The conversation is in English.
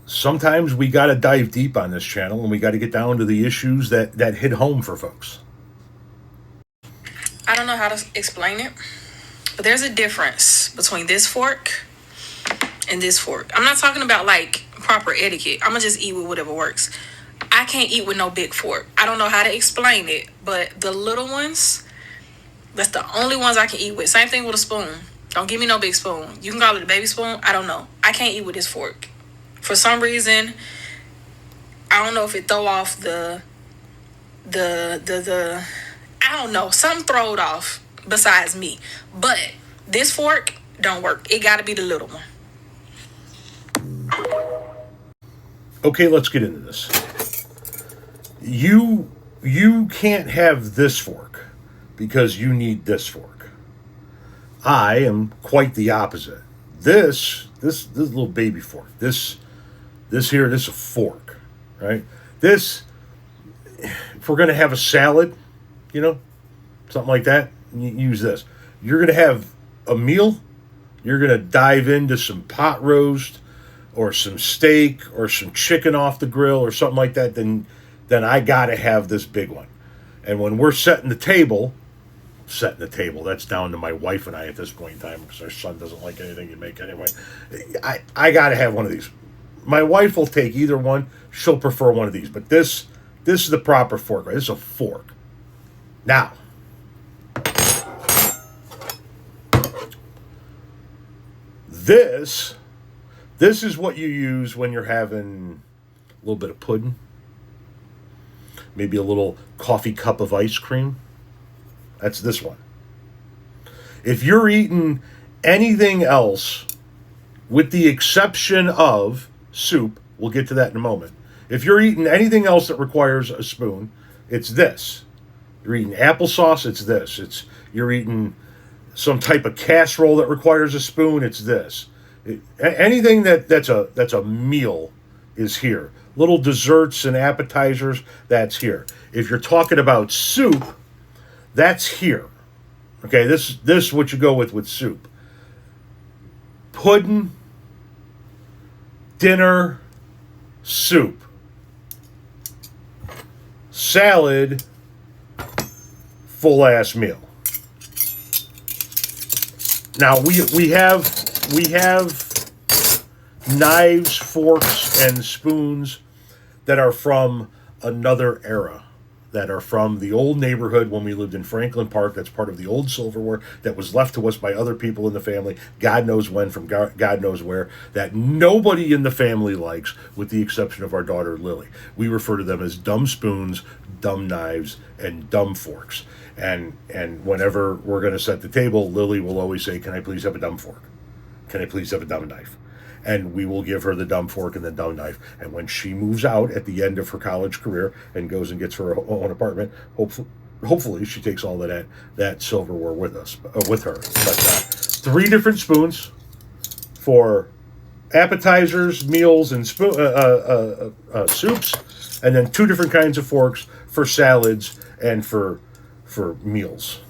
sometimes we got to dive deep on this channel and we got to get down to the issues that hit home for folks. I don't know how to explain it, but there's a difference between this fork and this fork. I'm not talking about like proper etiquette. I'm gonna just eat with whatever works. I can't eat with no big fork. I don't know how to explain it, but the little ones, that's the only ones I can eat with. Same thing with a spoon. Don't give me no big spoon. You can call it a baby spoon. I don't know. I can't eat with this fork. For some reason, I don't know if it throw off the I don't know. Something throw it off besides me. But this fork don't work. It gotta be the little one. Okay, let's get into this. You can't have this fork because you need this fork. I am quite the opposite. This little baby fork. This here, this is a fork, right? This, if we're gonna have a salad, something like that, you use this. You're gonna have a meal. You're gonna dive into some pot roast or some steak or some chicken off the grill or something like that. Then I gotta have this big one. And when we're setting the table, that's down to my wife and I at this point in time because our son doesn't like anything you make anyway. I gotta have one of these. My wife will take either one. She'll prefer one of these, but this is the proper fork, right? This is a fork. Now, this is what you use when you're having a little bit of pudding, maybe a little coffee cup of ice cream. That's this one. If you're eating anything else, with the exception of soup, we'll get to that in a moment. If you're eating anything else that requires a spoon, it's this. You're eating applesauce, it's this. You're eating some type of casserole that requires a spoon, it's this. Anything that's a meal is here. Little desserts and appetizers, that's here. If you're talking about soup, that's here. Okay, this is what you go with soup. Pudding, dinner, soup. Salad, full ass meal. Now we have knives, forks, and spoons that are from another era, that are from the old neighborhood when we lived in Franklin Park. That's part of the old Silverware that was left to us by other people in the family, God knows when, from God knows where, that nobody in the family likes, with the exception of our daughter Lily. We refer to them as dumb spoons, dumb knives, and dumb forks. And whenever we're going to set the table, Lily will always say, "Can I please have a dumb fork? Can I please have a dumb knife?" And we will give her the dumb fork and the dumb knife. And when she moves out at the end of her college career and goes and gets her own apartment, hopefully she takes all of that silverware with her. But 3 different spoons for appetizers, meals, and soups, and then 2 different kinds of forks for salads and for meals.